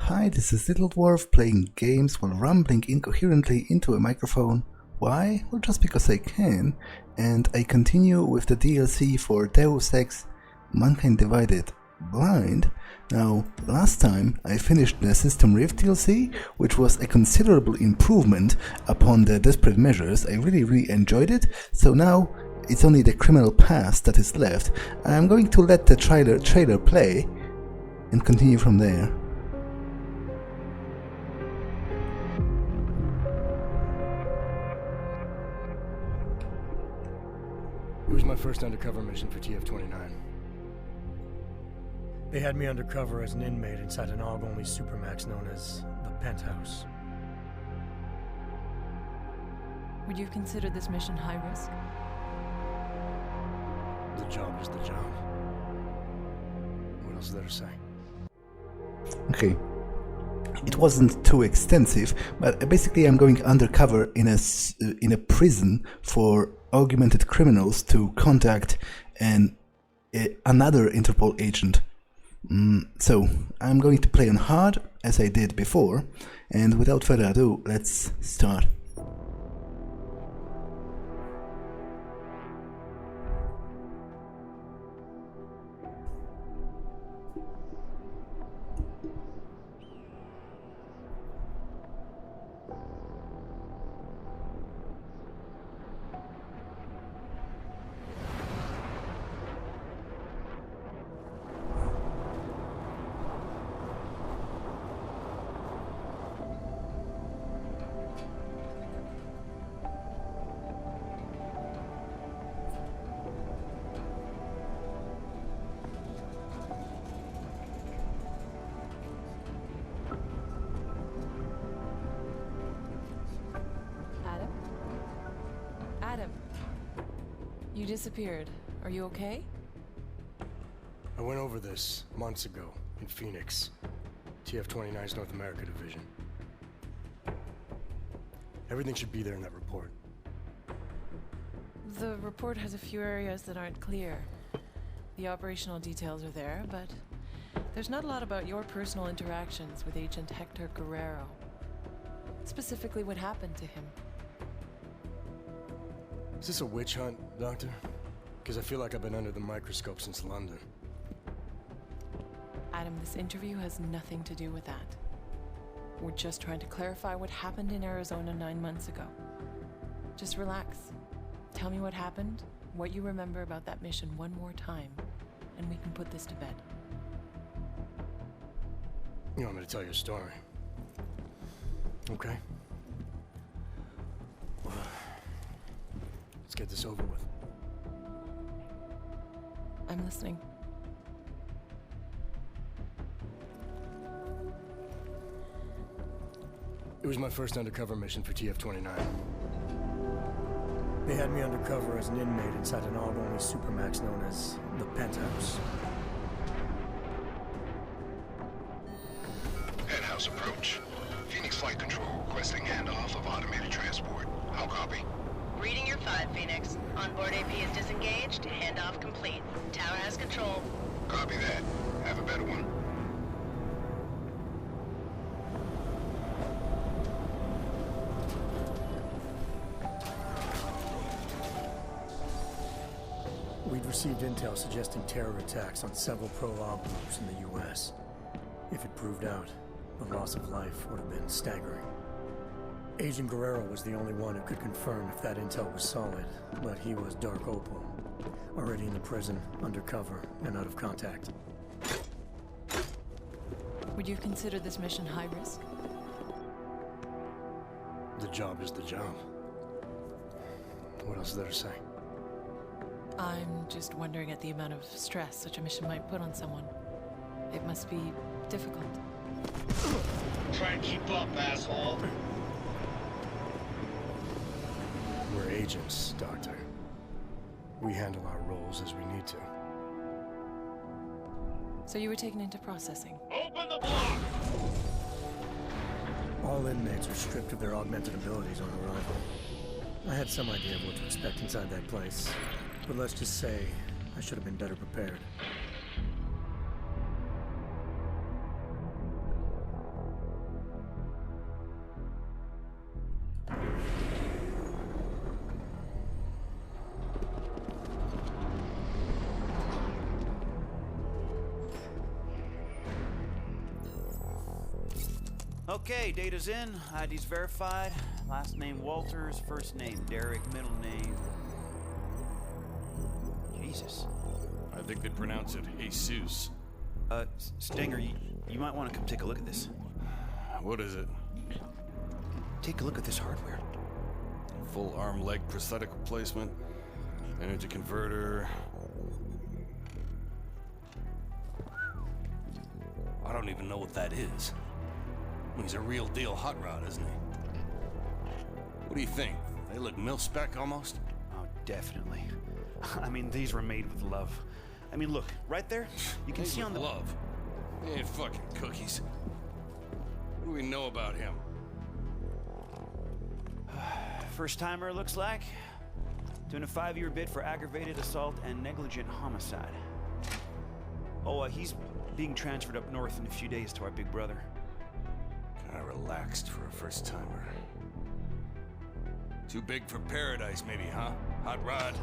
Hi, this is Little Dwarf playing games while rambling incoherently into a microphone. Why? Well, just because I can, and I continue with the DLC for Deus Ex Mankind Divided Blind. Now, last time I finished the System Rift DLC, which was a considerable improvement upon the Desperate Measures. I really enjoyed it, so now it's only the criminal past that is left. I'm going to let the trailer play and continue from there. It was my first undercover mission for TF-29. They had me undercover as an inmate inside an aug-only supermax known as the Penthouse. Would you consider this mission high risk? The job is the job. What else is there to say? Okay. It wasn't too extensive, but basically I'm going undercover in a prison for augmented criminals to contact another Interpol agent. So I'm going to play on hard as I did before, and without further ado, let's start. Adam, you disappeared. Are you okay? I went over this months ago in Phoenix, TF-29's North America division. Everything should be there in that report. The report has a few areas that aren't clear. The operational details are there, but there's not a lot about your personal interactions with Agent Hector Guerrero. Specifically, what happened to him. Is this a witch hunt, Doctor? Because I feel like I've been under the microscope since London. Adam, this interview has nothing to do with that. We're just trying to clarify what happened in Arizona 9 months ago. Just relax. Tell me what happened, what you remember about that mission one more time, and we can put this to bed. You want me to tell you a story? Okay. Let's get this over with. I'm listening. It was my first undercover mission for TF-29. They had me undercover as an inmate inside an aug-only supermax known as the Penthouse. Penthouse approach. Phoenix Flight Control requesting handoff of automated transport. How copy? Reading your 5, Phoenix. Onboard AP is disengaged. Handoff complete. Tower has control. Copy that. Have a better one. We'd received intel suggesting terror attacks on several pro-aug groups in the U.S. If it proved out, the loss of life would have been staggering. Agent Guerrero was the only one who could confirm if that intel was solid, but he was Dark Opal, already in the prison, undercover, and out of contact. Would you consider this mission high risk? The job is the job. What else is there to say? I'm just wondering at the amount of stress such a mission might put on someone. It must be difficult. Try and keep up, asshole. We're agents, Doctor. We handle our roles as we need to. So you were taken into processing. Open the block! All inmates are stripped of their augmented abilities on arrival. I had some idea of what to expect inside that place, but let's just say I should have been better prepared. Okay, data's in, ID's verified. Last name Walters, first name Derek, middle name... Jesus. I think they pronounce it Jesus. Stinger, you might want to come take a look at this. What is it? Take a look at this hardware. Full arm leg prosthetic replacement, energy converter. I don't even know what that is. He's a real deal hot rod, isn't he? What do you think? They look mil-spec almost? Oh, definitely. I mean, these were made with love. I mean, look, right there, you can see on the... Love? They ain't fucking cookies. What do we know about him? First timer, looks like. Doing a 5-year bid for aggravated assault and negligent homicide. Oh, he's being transferred up north in a few days to our big brother. Kinda relaxed for a first timer. Too big for paradise, maybe, huh? Hot rod.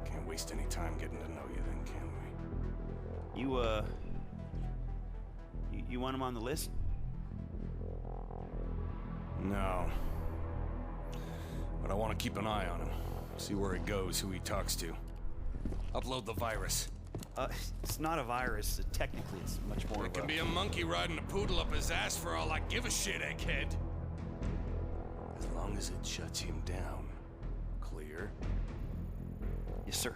Can't waste any time getting to know you then, can we? You want him on the list? No. But I want to keep an eye on him. See where he goes, who he talks to. Upload the virus. It's not a virus. Technically, it's much more It can be a monkey riding a poodle up his ass for all I give a shit, egghead. As long as it shuts him down. Clear? Yes, sir.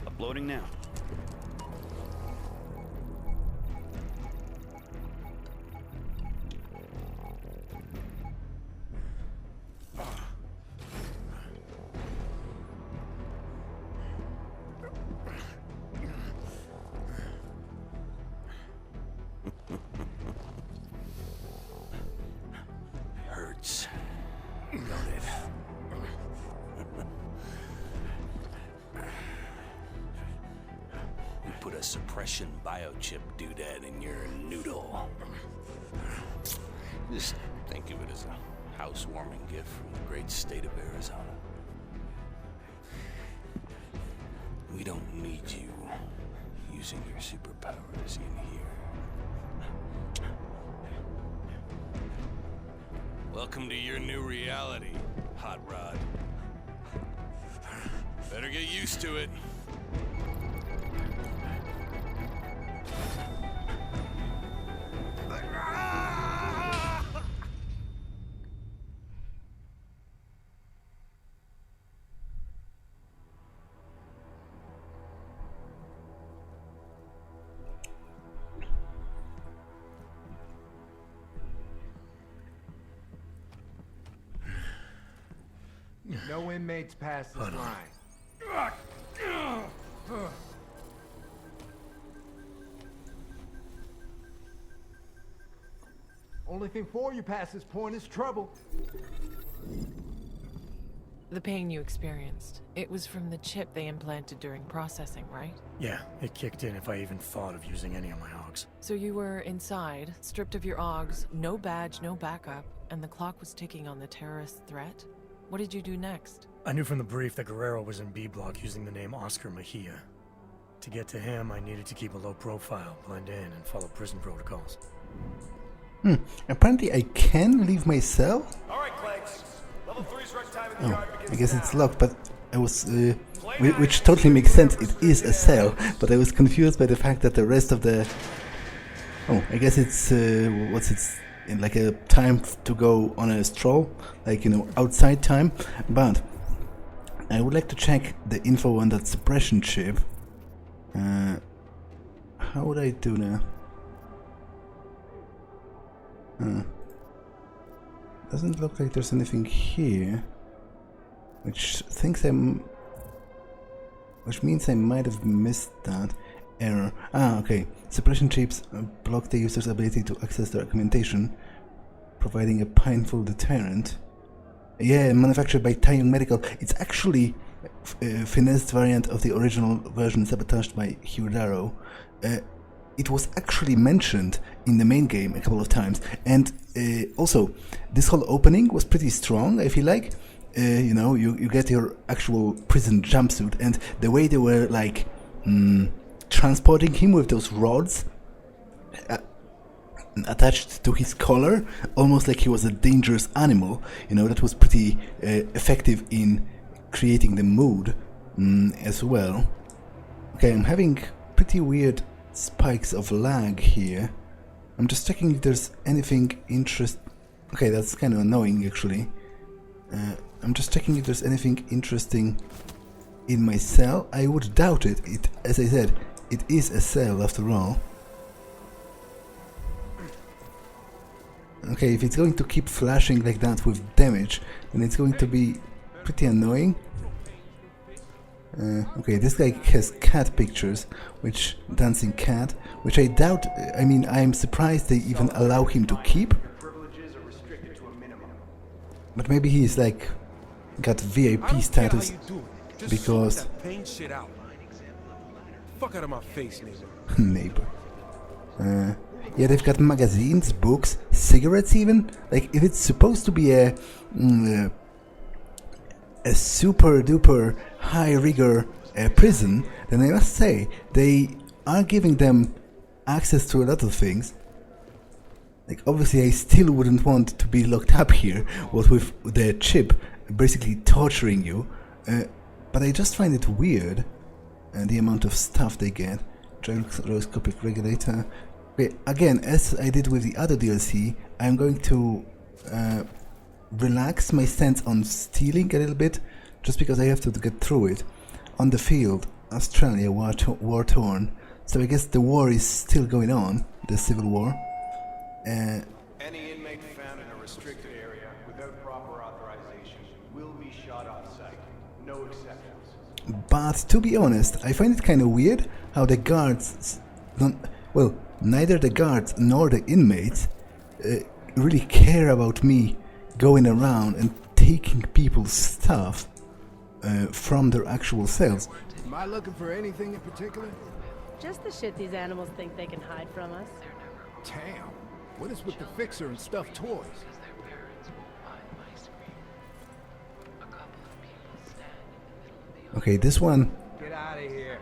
Uploading now. Hurts. Don't it? We put a suppression biochip doodad in your noodle. Just think of it as a housewarming gift from the great state of Arizona. We don't need you using your superpowers in here. Welcome to your new reality, Hot Rod. Better get used to it. No inmates pass this line. Only thing for you past this point is trouble. The pain you experienced, it was from the chip they implanted during processing, right? Yeah, it kicked in if I even thought of using any of my augs. So you were inside, stripped of your augs, no badge, no backup, and the clock was ticking on the terrorist threat? What did you do next? I knew from the brief that Guerrero was in B block using the name Oscar Mejia. To get to him, I needed to keep a low profile, blend in, and follow prison protocols. Apparently I can leave my cell? Alright, Clanks. Level 3's run time in the yard begins I guess it's now. locked, but I was, which totally makes sense, it is a cell, but I was confused by the fact that the rest of the... Oh, I guess it's, in like a time to go on a stroll, like, you know, outside time, but I would like to check the info on that suppression chip. How would I do that? Doesn't look like there's anything here, which means I might have missed that error. Okay. Suppression chips block the user's ability to access the documentation, providing a painful deterrent. Yeah, manufactured by Taiwan Medical. It's actually a finessed variant of the original version sabotaged by Guerrero. It was actually mentioned in the main game a couple of times, and also this whole opening was pretty strong, I feel like. You know, you get your actual prison jumpsuit, and the way they were like transporting him with those rods, attached to his collar, almost like he was a dangerous animal. You know, that was pretty effective in creating the mood as well. Okay, I'm having pretty weird spikes of lag here. I'm just checking if there's anything Okay, that's kind of annoying actually. I'm just checking if there's anything interesting in my cell. I would doubt it. As I said, it is a cell after all. Okay, if it's going to keep flashing like that with damage, then it's going to be pretty annoying. Okay, this guy has cat pictures, dancing cat, which I doubt, I mean, I'm surprised they even allow him to keep. But maybe he's like, got VIP status because... Fuck out of my face, neighbor. Neighbor. Yeah, they've got magazines, books, cigarettes even. Like, if it's supposed to be a super duper high rigor prison, then I must say they are giving them access to a lot of things. Like, obviously I still wouldn't want to be locked up here, what with the chip basically torturing you, but I just find it weird the amount of stuff they get. Gyroscopic regulator. Okay, again, as I did with the other DLC, I'm going to relax my stance on stealing a little bit, just because I have to get through it. On the field, Australia war-torn, so I guess the war is still going on, the civil war. Any inmate found in a restricted area without proper authorization will be shot off-site. No exceptions. But to be honest, I find it kind of weird how the guards neither the guards nor the inmates really care about me going around and taking people's stuff from their actual cells. Am I looking for anything in particular? Just the shit these animals think they can hide from us. Damn. What is with the fixer and stuffed toys? Okay, this one. Get out of here.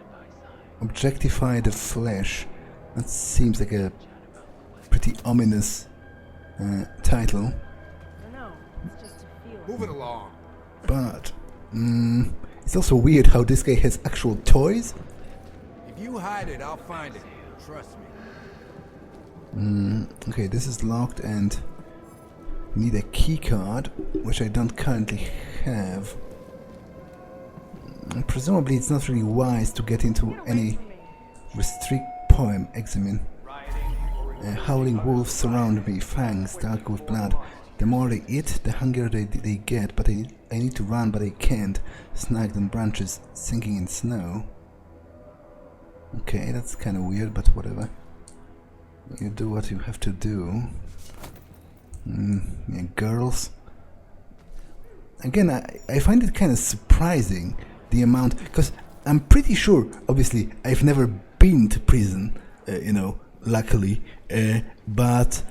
Objectify the flesh. That seems like a pretty ominous title. I don't know. It's just a feeling. Move it along. But it's also weird how this guy has actual toys. If you hide it, I'll find it. Trust me. Okay, this is locked and need a key card, which I don't currently have. Presumably it's not really wise to get into any restrict poem. Examine. Howling wolves surround me, fangs dark with blood. The more they eat, the hungrier they get, but I need to run, but I can't. Snagged on branches, sinking in snow. Okay, that's kind of weird, but whatever. You do what you have to do. Yeah, girls. Again, I find it kind of surprising, the amount, because I'm pretty sure, obviously, I've never been to prison, you know, luckily, but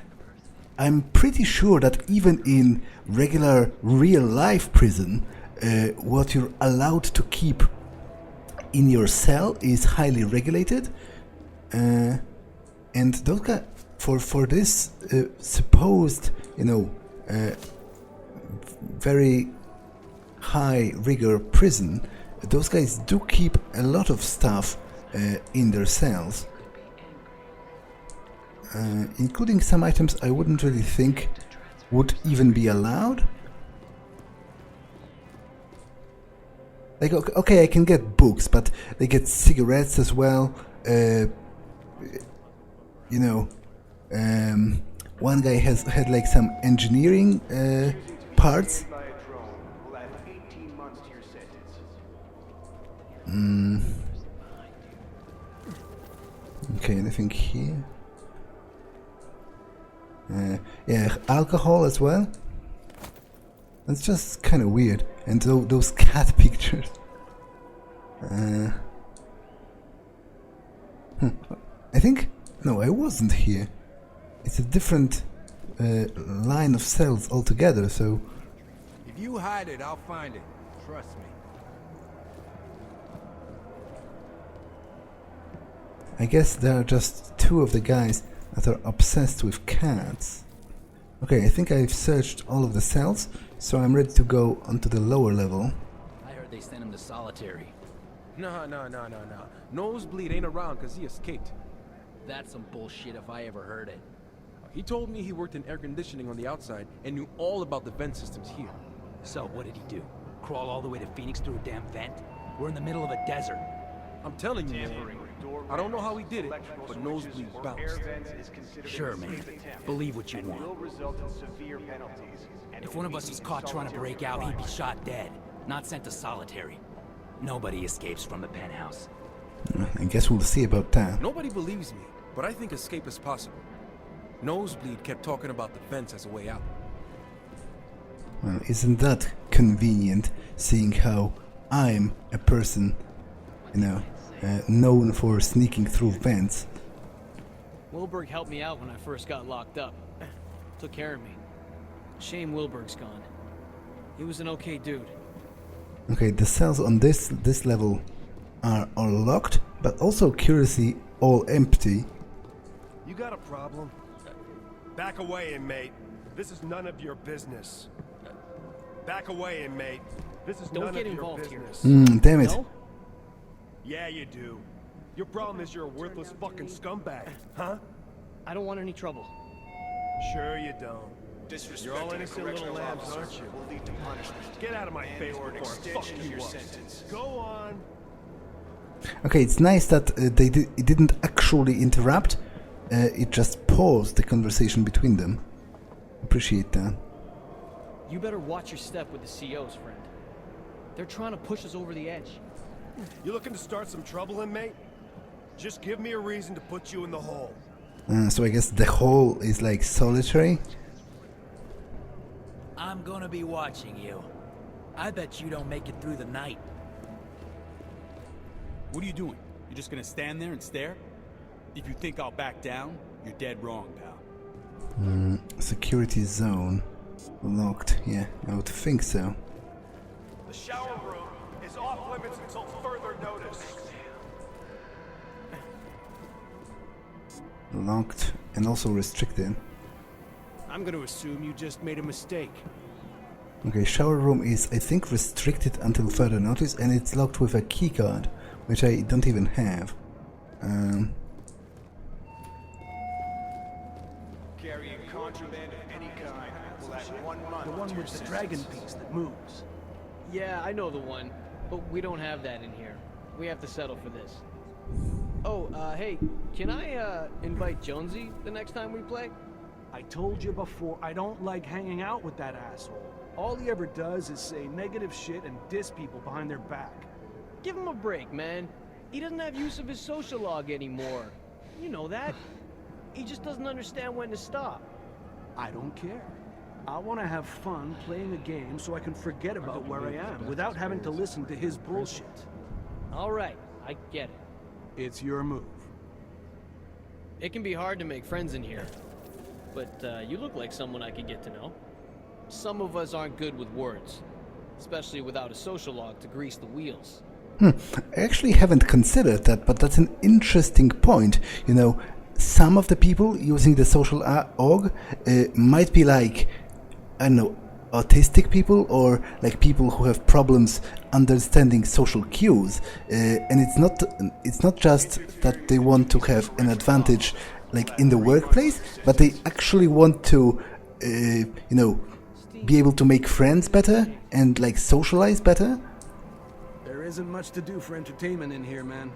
I'm pretty sure that even in regular real-life prison, what you're allowed to keep in your cell is highly regulated, and those guys, for this supposed, you know, very high rigor prison, those guys do keep a lot of stuff in their cells, including some items I wouldn't really think would even be allowed. Like, okay, I can get books, but they get cigarettes as well. You know, one guy had like some engineering parts. Okay, anything here? Yeah, alcohol as well. That's just kind of weird. And those cat pictures. I think... No, I wasn't here. It's a different line of cells altogether, so... If you hide it, I'll find it. Trust me. I guess there are just two of the guys that are obsessed with cats. Okay, I think I've searched all of the cells, so I'm ready to go onto the lower level. I heard they sent him to solitary. No. Nosebleed ain't around because he escaped. That's some bullshit if I ever heard it. He told me he worked in air conditioning on the outside and knew all about the vent systems here. So what did he do? Crawl all the way to Phoenix through a damn vent? We're in the middle of a desert. I'm telling you, man. I don't know how he did it, but Nosebleed bounced. Sure, man. Believe what you want. If one of us was caught trying to break out, he'd be shot dead, not sent to solitary. Nobody escapes from the penthouse. I guess we'll see about that. Nobody believes me, but I think escape is possible. Nosebleed kept talking about the vents as a way out. Well, isn't that convenient, seeing how I'm a person, you know, known for sneaking through vents? Wilberg helped me out when I first got locked up. Took care of me. Shame Wilberg's gone. He was an okay dude. Okay, the cells on this level are all locked, but also curiously all empty. You got a problem? Back away, inmate. This is none of your business. Back away, inmate. This is none of your business. Damn it. No? Yeah, you do. Your problem is you're a worthless fucking scumbag, huh? I don't want any trouble. Sure you don't. You're all innocent little lambs, aren't you? Get out of my face before I fuck you up. Go on. Okay, it's nice that it didn't actually interrupt. It just paused the conversation between them. Appreciate that. You better watch your step with the COs, friend. They're trying to push us over the edge. You looking to start some trouble, inmate? Just give me a reason to put you in the hole. So I guess the hole is like solitary? I'm gonna be watching you. I bet you don't make it through the night. What are you doing? You're just gonna stand there and stare? If you think I'll back down, you're dead wrong, pal. Security zone. Locked, yeah, I would think so. The shower room is off limits until further notice. Locked and also restricted. I'm gonna assume you just made a mistake. Okay, shower room is, I think, restricted until further notice, and it's locked with a keycard, which I don't even have. Carrying contraband of any kind will add 1 month. The one with the dragon piece that moves. Yeah, I know the one, but we don't have that in here. We have to settle for this. Oh, hey, can I, invite Jonesy the next time we play? I told you before, I don't like hanging out with that asshole. All he ever does is say negative shit and diss people behind their back. Give him a break, man. He doesn't have use of his social log anymore. You know that. He just doesn't understand when to stop. I don't care. I want to have fun playing a game so I can forget about where I am without having to listen to his bullshit. All right, I get it. It's your move. It can be hard to make friends in here. But you look like someone I could get to know. Some of us aren't good with words, especially without a social log to grease the wheels. I actually haven't considered that, but that's an interesting point. You know, some of the people using the social org might be like, I don't know, autistic people, or like people who have problems understanding social cues, and it's not just that they want to have an advantage like in the workplace, but they actually want to you know, be able to make friends better and like socialize better. There isn't much to do for entertainment in here, man.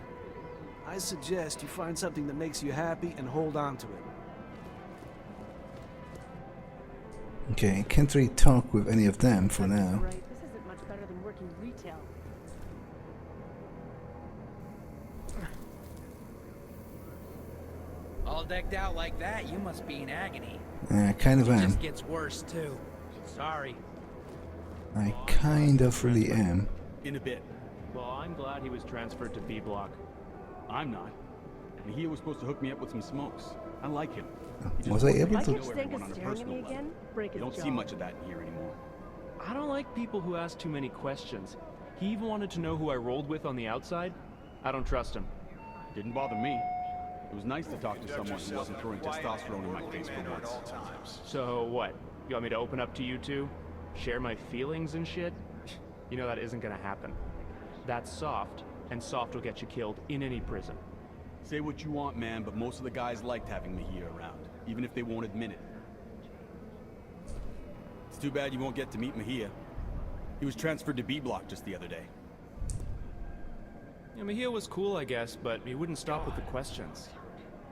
I suggest you find something that makes you happy and hold on to it. Okay, can't really talk with any of them for now. Right, this isn't much better than working retail. All decked out like that, you must be in agony. Kind of It am. just gets worse too. Sorry. I kind of really am. In a bit. Well, I'm glad he was transferred to B block. I'm not. And he was supposed to hook me up with some smokes. I like him. Was I able to? Know everyone on a personal level. Break his You don't see jaw. much of that in here anymore. I don't like people who ask too many questions. He even wanted to know who I rolled with on the outside. I don't trust him. Didn't bother me. It was nice to talk to someone who wasn't throwing testosterone in my face for once. So what? You want me to open up to you two? Share my feelings and shit? You know that isn't gonna happen. That's soft, and soft will get you killed in any prison. Say what you want, man, but most of the guys liked having Mejia around, even if they won't admit it. It's too bad you won't get to meet Mejia. He was transferred to B Block just the other day. Yeah, Mejia was cool, I guess, but he wouldn't stop with the questions.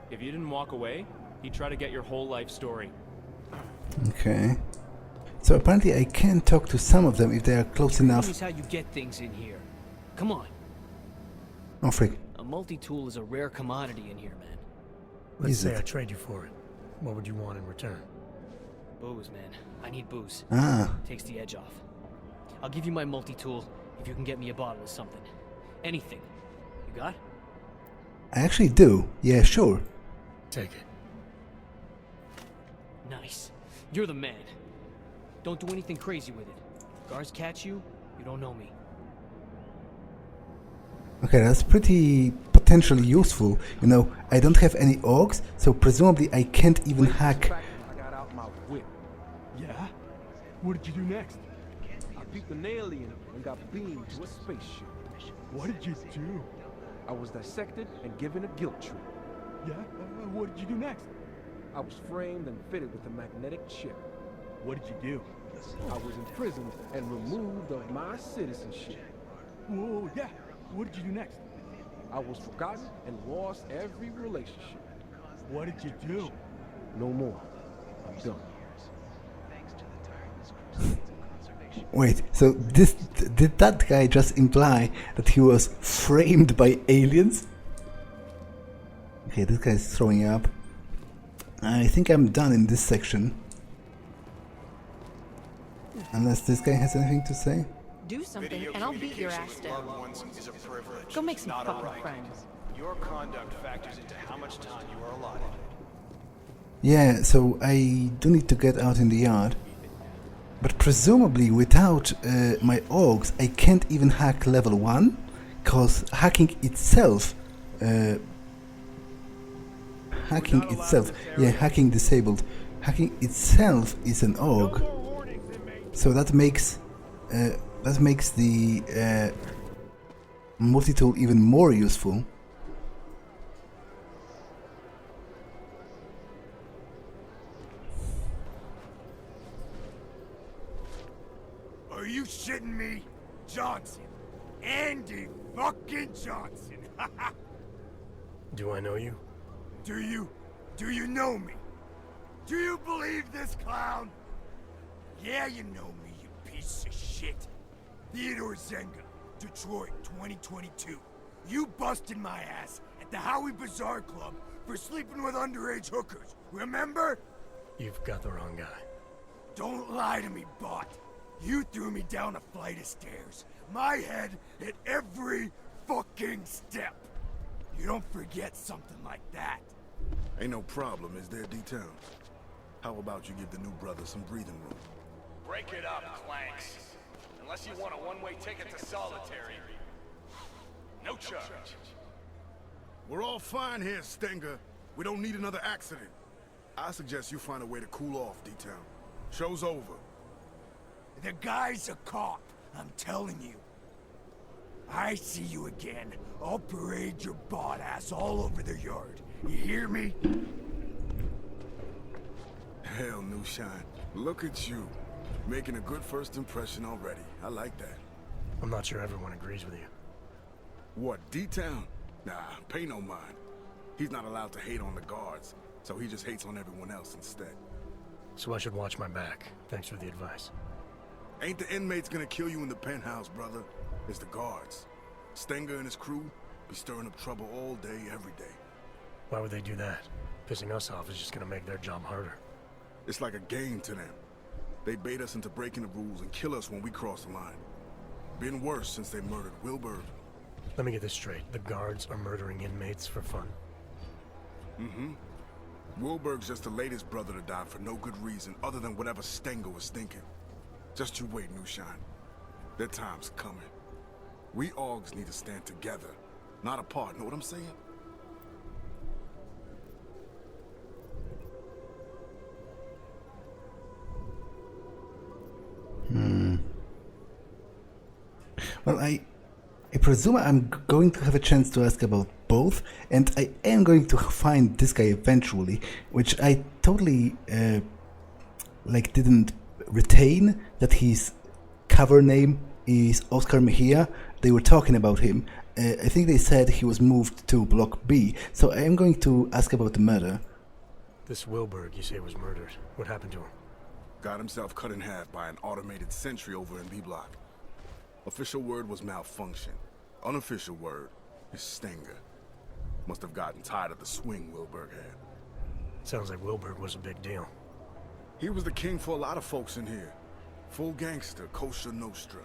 If you didn't walk away, he'd try to get your whole life story. Okay. So apparently I can talk to some of them if they are close enough. Here's how you get things in here. Come on. Oh, freak. A multi-tool is a rare commodity in here, man. Let's say I trade you for it. What would you want in return? Booze, man. I need booze. Ah. Takes the edge off. I'll give you my multi-tool if you can get me a bottle of something. Anything. You got? I actually do. Yeah, sure. Take it. Nice. You're the man. Don't do anything crazy with it. Guards catch you, you don't know me. Okay, that's pretty potentially useful. You know, I don't have any augs, so presumably I can't even hack. I got out my whip. Yeah? What did you do next? I peeped an alien and got beamed to a spaceship. What did you do? I was dissected and given a guilt trip. Yeah? What did you do next? I was framed and fitted with a magnetic chip. What did you do? I was imprisoned and removed of my citizenship. Whoa, yeah. What did you do next? I was forgotten and lost every relationship. What did you do? No more. I'm done. Wait, so did that guy just imply that he was framed by aliens? Okay, this guy's throwing up. I think I'm done in this section. Unless this guy has anything to say. Do something, and I'll beat your ass down. Go make some fucking friends. Your conduct factors into how much time you are allotted. Yeah, so I do need to get out in the yard. But presumably without my augs, I can't even hack level 1, because hacking itself, hacking disabled, hacking itself is an aug. So that makes the multi-tool even more useful. Are you shitting me? Johnson. Andy fucking Johnson. Do I know you? Do you? Do you know me? Do you believe this clown? Yeah, you know me, you piece of shit. Theodore Zenga, Detroit, 2022. You busted my ass at the Howie Bazaar Club for sleeping with underage hookers, remember? You've got the wrong guy. Don't lie to me, bot. You threw me down a flight of stairs. My head hit every fucking step. You don't forget something like that. Ain't no problem, is there, D-Town? How about you give the new brother some breathing room? Break it up, Clanks. Unless you want a one-way ticket to solitary. No charge. We're all fine here, Stinger. We don't need another accident. I suggest you find a way to cool off, D-Town. Show's over. The guy's a cop, I'm telling you. I see you again. I'll parade your bot ass all over the yard. You hear me? Hell, New Shine. Look at you. Making a good first impression already. I like that. I'm not sure everyone agrees with you. What, D-Town? Nah, pay no mind. He's not allowed to hate on the guards, so he just hates on everyone else instead. So I should watch my back. Thanks for the advice. Ain't the inmates gonna kill you in the penthouse, brother. It's the guards. Stenger and his crew be stirring up trouble all day, every day. Why would they do that? Pissing us off is just gonna make their job harder. It's like a game to them. They bait us into breaking the rules and kill us when we cross the line. Been worse since they murdered Wilbur. Let me get this straight. The guards are murdering inmates for fun? Mm-hmm. Wilbur's just the latest brother to die for no good reason other than whatever Stenger was thinking. Just you wait, New Shine. Their time's coming. We augs need to stand together, not apart, know what I'm saying? Well, I presume I'm going to have a chance to ask about both, and I am going to find this guy eventually, which I totally didn't retain that his cover name is Oscar Mejia. They were talking about him. I think they said he was moved to Block B, so I am going to ask about the murder. This Wilberg, you say, was murdered. What happened to him? Got himself cut in half by an automated sentry over in B Block. Official word was malfunction. Unofficial word is stinger. Must have gotten tired of the swing Wilberg had. Sounds like Wilberg was a big deal. He was the king for a lot of folks in here. Full gangster, kosher nostra.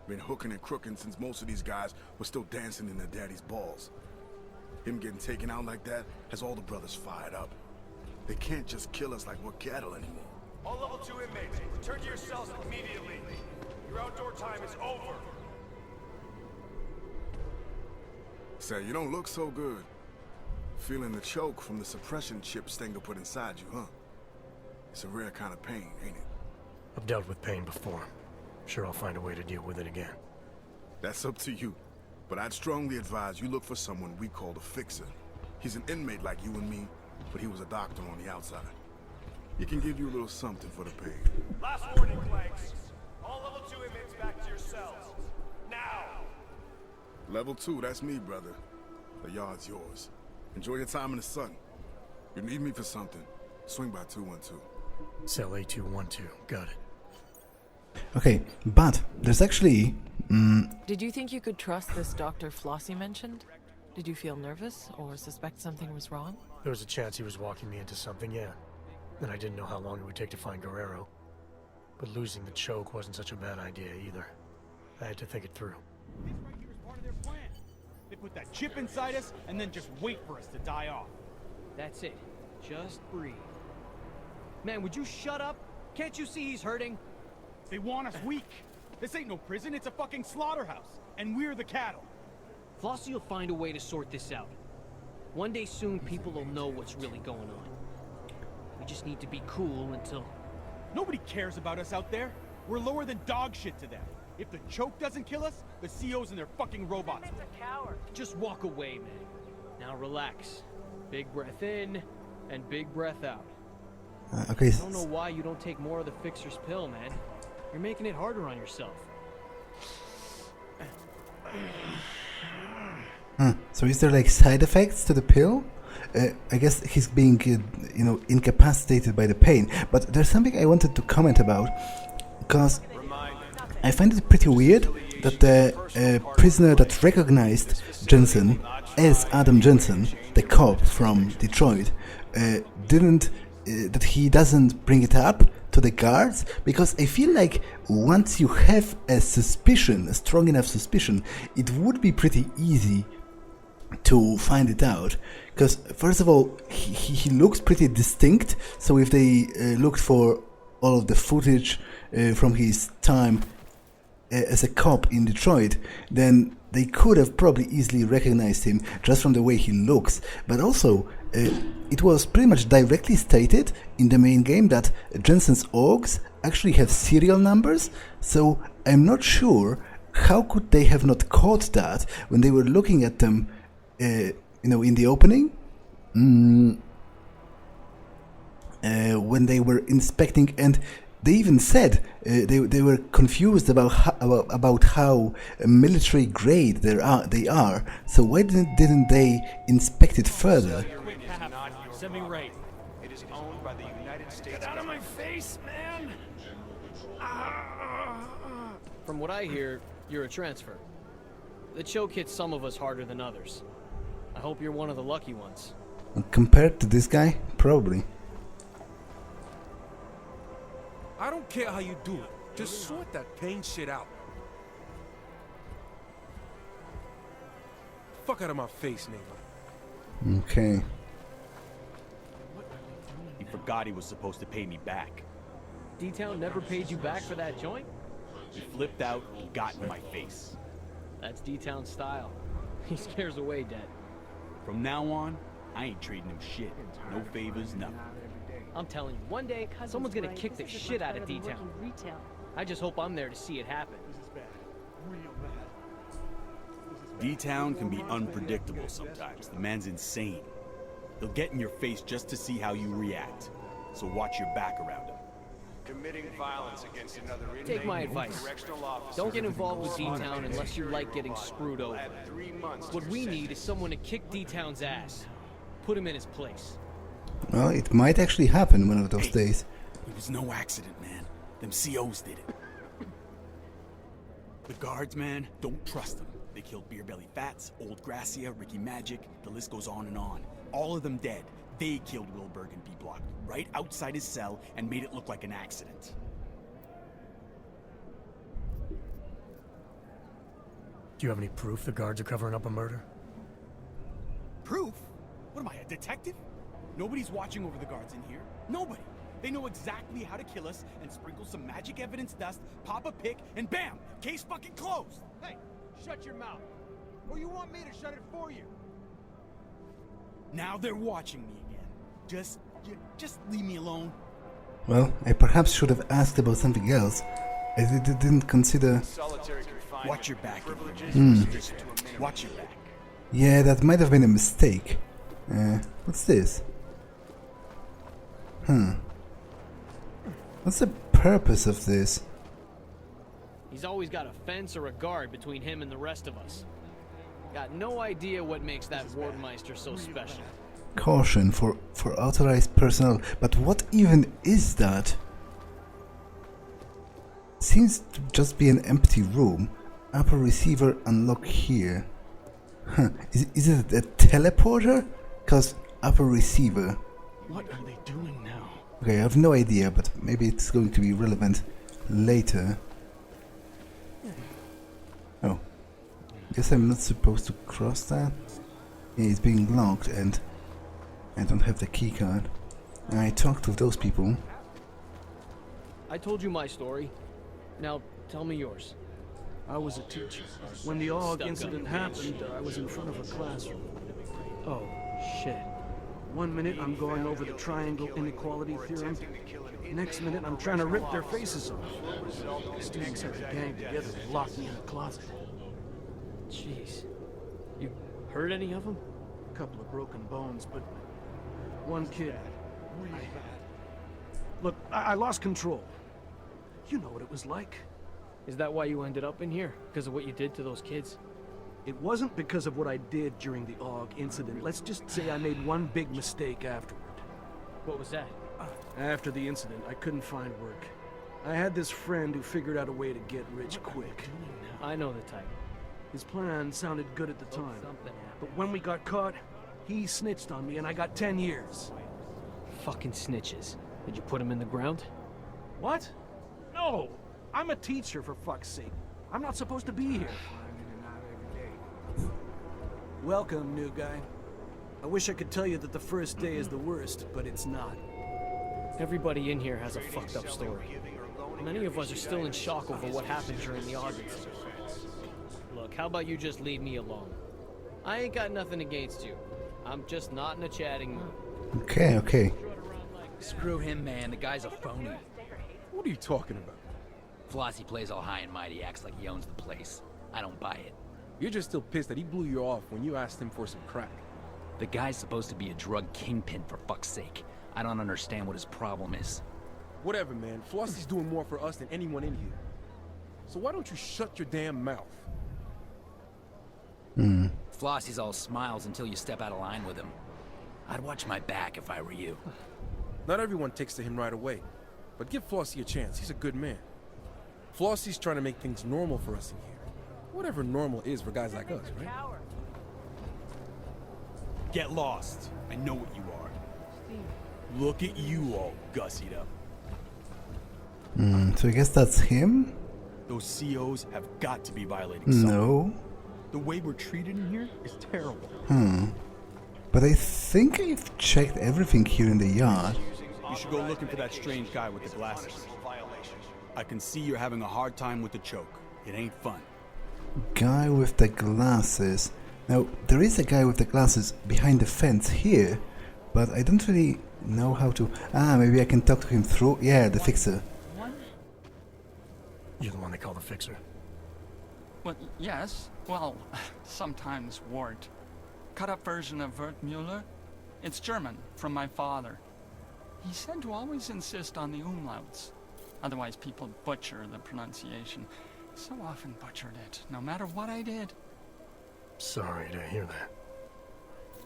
Been hooking and crooking since most of these guys were still dancing in their daddy's balls. Him getting taken out like that has all the brothers fired up. They can't just kill us like we're cattle anymore. All level 2 inmates, return to your cells immediately. Your outdoor time is over. Say, you don't look so good. Feeling the choke from the suppression chip Stenger put inside you, huh? It's a rare kind of pain, ain't it? I've dealt with pain before. Sure, I'll find a way to deal with it again. That's up to you. But I'd strongly advise you look for someone we call the fixer. He's an inmate like you and me, but he was a doctor on the outside. He can give you a little something for the pain. Last warning, Clanks. All level 2 inmates back to your cells. Now! Level 2, that's me, brother. The yard's yours. Enjoy your time in the sun. You need me for something, swing by 212. Cell A212, got it. Okay, but there's actually... Did you think you could trust this Dr. Flossy mentioned? Did you feel nervous or suspect something was wrong? There was a chance he was walking me into something, yeah. And I didn't know how long it would take to find Guerrero. But losing the choke wasn't such a bad idea either. I had to think it through. This right here is part of their plan. They put that chip inside us and then just wait for us to die off. That's it. Just breathe. Man, would you shut up? Can't you see he's hurting? They want us weak. This ain't no prison, it's a fucking slaughterhouse. And we're the cattle. Flossy will find a way to sort this out. One day soon, people will know what's really going on. We just need to be cool until... Nobody cares about us out there. We're lower than dog shit to them. If the choke doesn't kill us, the COs and their fucking robots will. A coward. Just walk away, man. Now relax. Big breath in, and big breath out. Okay. I don't know why you don't take more of the fixer's pill, man. You're making it harder on yourself. So is there like side effects to the pill? I guess he's being, incapacitated by the pain. But there's something I wanted to comment about, because I find it pretty weird that the prisoner that recognized Jensen as Adam Jensen, the cop from Detroit, that he doesn't bring it up to the guards, because I feel like once you have a suspicion, a strong enough suspicion, it would be pretty easy to find it out. Because first of all, he looks pretty distinct, so if they looked for all of the footage from his time as a cop in Detroit, then they could have probably easily recognized him just from the way he looks. But also, it was pretty much directly stated in the main game that Jensen's augs actually have serial numbers, so I'm not sure how could they have not caught that when they were looking at them, in the opening, when they were inspecting, and they even said they were confused about how military grade they are. So why didn't they inspect it further? Send me right. It is owned by the United States. Get out of my face, man! From what I hear, you're a transfer. The choke hits some of us harder than others. I hope you're one of the lucky ones. Compared to this guy, probably. I don't care how you do it. Just sort that pain shit out. Fuck out of my face, nigga. Okay. He forgot he was supposed to pay me back. D-Town never paid you back for that joint? He flipped out and got in my face. That's D-Town style. He scares away debt. From now on, I ain't trading him shit. No favors, nothing. I'm telling you, one day, someone's gonna kick the shit out of D-Town. I just hope I'm there to see it happen. This is bad. Real bad. D-Town can be unpredictable sometimes. The man's insane. He'll get in your face just to see how you react. So watch your back around him. Committing violence against another inmate. Take my advice. Don't get involved with D-Town unless you like getting screwed over. What we need is someone to kick D-Town's ass. Put him in his place. Well, it might actually happen one of those days. It was no accident, man. Them COs did it. The guards, man, don't trust them. They killed Beer Belly Fats, Old Gracia, Ricky Magic, the list goes on and on. All of them dead. They killed Wilberg in B-Block, right outside his cell, and made it look like an accident. Do you have any proof the guards are covering up a murder? Proof? What am I, a detective? Nobody's watching over the guards in here. Nobody. They know exactly how to kill us and sprinkle some magic evidence dust, pop a pick, and bam! Case fucking closed! Hey, shut your mouth. Or you want me to shut it for you? Now they're watching me again. Just leave me alone. Well, I perhaps should have asked about something else. I didn't consider... Watch your back. Watch your back. Yeah, that might have been a mistake. What's this? What's the purpose of this? He's always got a fence or a guard between him and the rest of us. Got no idea what makes that Wardmeister so special. Caution for authorized personnel. But what even is that? Seems to just be an empty room. Upper receiver unlock here. Is it a teleporter? Cause upper receiver. What are they doing now? Okay, I have no idea, but maybe it's going to be relevant later. Oh. Guess I'm not supposed to cross that? Yeah, it's being locked and I don't have the keycard. I talked to those people. I told you my story. Now, tell me yours. I was a teacher. When the AUG incident happened, I was in front of a classroom. Oh, shit. 1 minute I'm going over the triangle inequality theorem. Next minute I'm trying to rip their faces off. Students had the gang together and locked me in a closet. Jeez. You hurt any of them? A couple of broken bones, but one kid... Look, I lost control. You know what it was like. Is that why you ended up in here? Because of what you did to those kids? It wasn't because of what I did during the AUG incident. Let's just say I made one big mistake afterward. What was that? After the incident, I couldn't find work. I had this friend who figured out a way to get rich quick. I know the type. His plan sounded good at the time. But when we got caught, he snitched on me and I got 10 years. Fucking snitches. Did you put him in the ground? What? No! I'm a teacher, for fuck's sake. I'm not supposed to be here. Welcome, new guy. I wish I could tell you that the first day is the worst, but it's not. Everybody in here has a fucked up story. Many of us are still in shock over what happened during the AUG incident. Look, how about you just leave me alone? I ain't got nothing against you. I'm just not in a chatting mood. Okay. Screw him, man. The guy's a phony. What are you talking about? Flossy plays all high and mighty, acts like he owns the place. I don't buy it. You're just still pissed that he blew you off when you asked him for some crack. The guy's supposed to be a drug kingpin, for fuck's sake. I don't understand what his problem is. Whatever, man. Flossy's doing more for us than anyone in here. So why don't you shut your damn mouth? Flossy's all smiles until you step out of line with him. I'd watch my back if I were you. Not everyone takes to him right away. But give Flossy a chance. He's a good man. Flossy's trying to make things normal for us in here. Whatever normal is for guys like us, right? Get lost. I know what you are. Look at you all gussied up. So I guess that's him? Those COs have got to be violating something. No. The way we're treated in here is terrible. But I think I've checked everything here in the yard. You should go looking for that strange guy with the glasses. I can see you're having a hard time with the choke. It ain't fun. Guy with the glasses. Now, there is a guy with the glasses behind the fence here, but I don't really know how to... maybe I can talk to him through... Yeah, the fixer. You're the one they call the fixer? Well, yes. Well, sometimes Wart. Cut-up version of Wertmüller. It's German, from my father. He said to always insist on the umlauts. Otherwise people butcher the pronunciation. So often butchered it, no matter what I did. Sorry to hear that.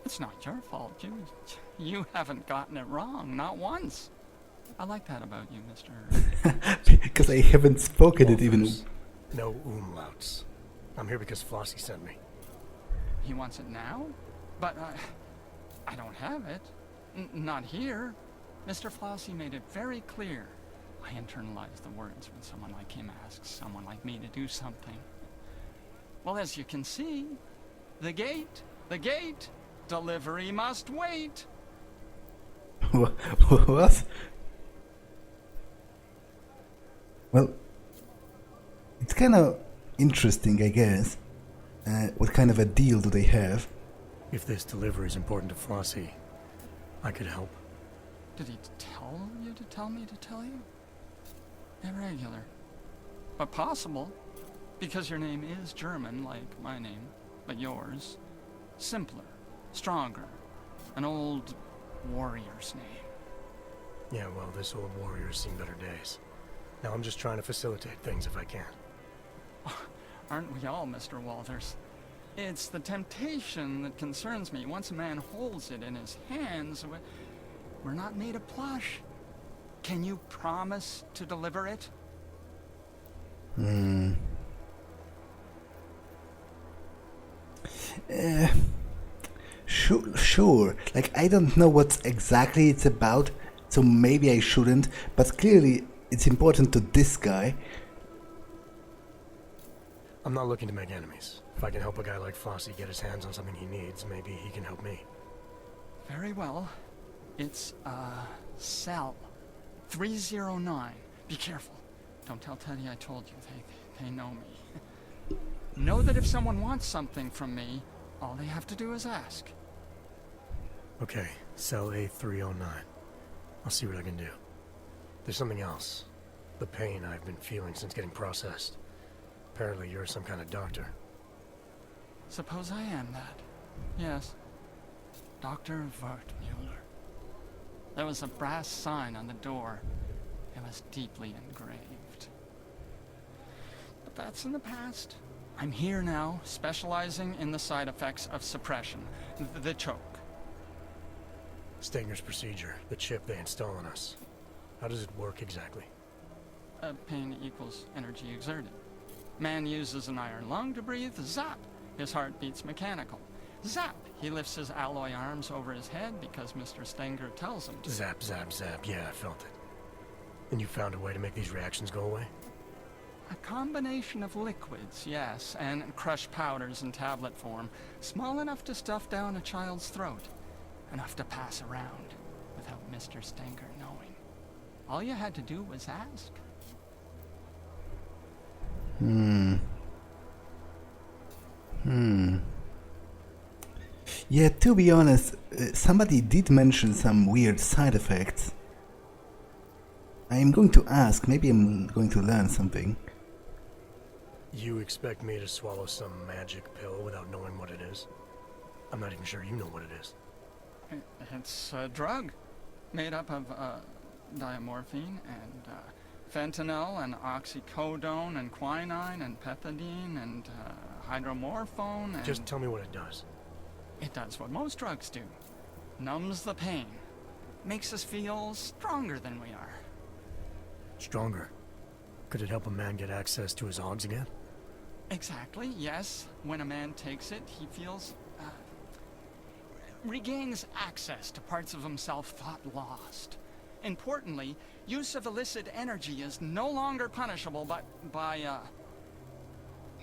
It's not your fault. You haven't gotten it wrong, not once. I like that about you, Mr. Because I haven't spoken it even. No umlauts. I'm here because Flossy sent me. He wants it now? But I don't have it. Not here. Mr. Flossy made it very clear. I internalize the words when someone like him asks someone like me to do something. Well, as you can see, the gate, delivery must wait. What? Well, it's kind of interesting, I guess. What kind of a deal do they have? If this delivery is important to Flossy, I could help. Did he tell you to tell me to tell you? Irregular. But possible. Because your name is German, like my name, but yours. Simpler. Stronger. An old warrior's name. Yeah, well, this old warrior's seen better days. Now I'm just trying to facilitate things if I can. Aren't we all, Mr. Walters? It's the temptation that concerns me. Once a man holds it in his hands, we're not made of plush. Can you promise to deliver it? Sure. Like, I don't know what exactly it's about, so maybe I shouldn't, but clearly it's important to this guy. I'm not looking to make enemies. If I can help a guy like Flossy get his hands on something he needs, maybe he can help me. Very well. It's, cell 309. Be careful. Don't tell Teddy I told you. They know me. Know that if someone wants something from me, all they have to do is ask. Okay, cell A309. I'll see what I can do. There's something else. The pain I've been feeling since getting processed. Apparently you're some kind of doctor. Suppose I am that. Yes. Dr. Wertmüller. There was a brass sign on the door. It was deeply engraved. But that's in the past. I'm here now, specializing in the side effects of suppression. The choke. Stenger's procedure, the chip they install on us. How does it work exactly? Pain equals energy exerted. Man uses an iron lung to breathe. Zap! His heart beats mechanical. Zap! He lifts his alloy arms over his head because Mr. Stenger tells him to. Zap, zap, zap. Yeah, I felt it. And you found a way to make these reactions go away? A combination of liquids, yes, and crushed powders in tablet form, small enough to stuff down a child's throat, enough to pass around without Mr. Stenger knowing. All you had to do was ask. Yeah, to be honest, somebody did mention some weird side effects. I'm going to ask, maybe I'm going to learn something. You expect me to swallow some magic pill without knowing what it is? I'm not even sure you know what it is. It's a drug made up of diamorphine and fentanyl and oxycodone and quinine and pethidine and hydromorphone and... Just tell me what it does. It does what most drugs do. Numbs the pain. Makes us feel stronger than we are. Stronger? Could it help a man get access to his augs again? Exactly, yes. When a man takes it, he feels... regains access to parts of himself thought lost. Importantly, use of illicit energy is no longer punishable by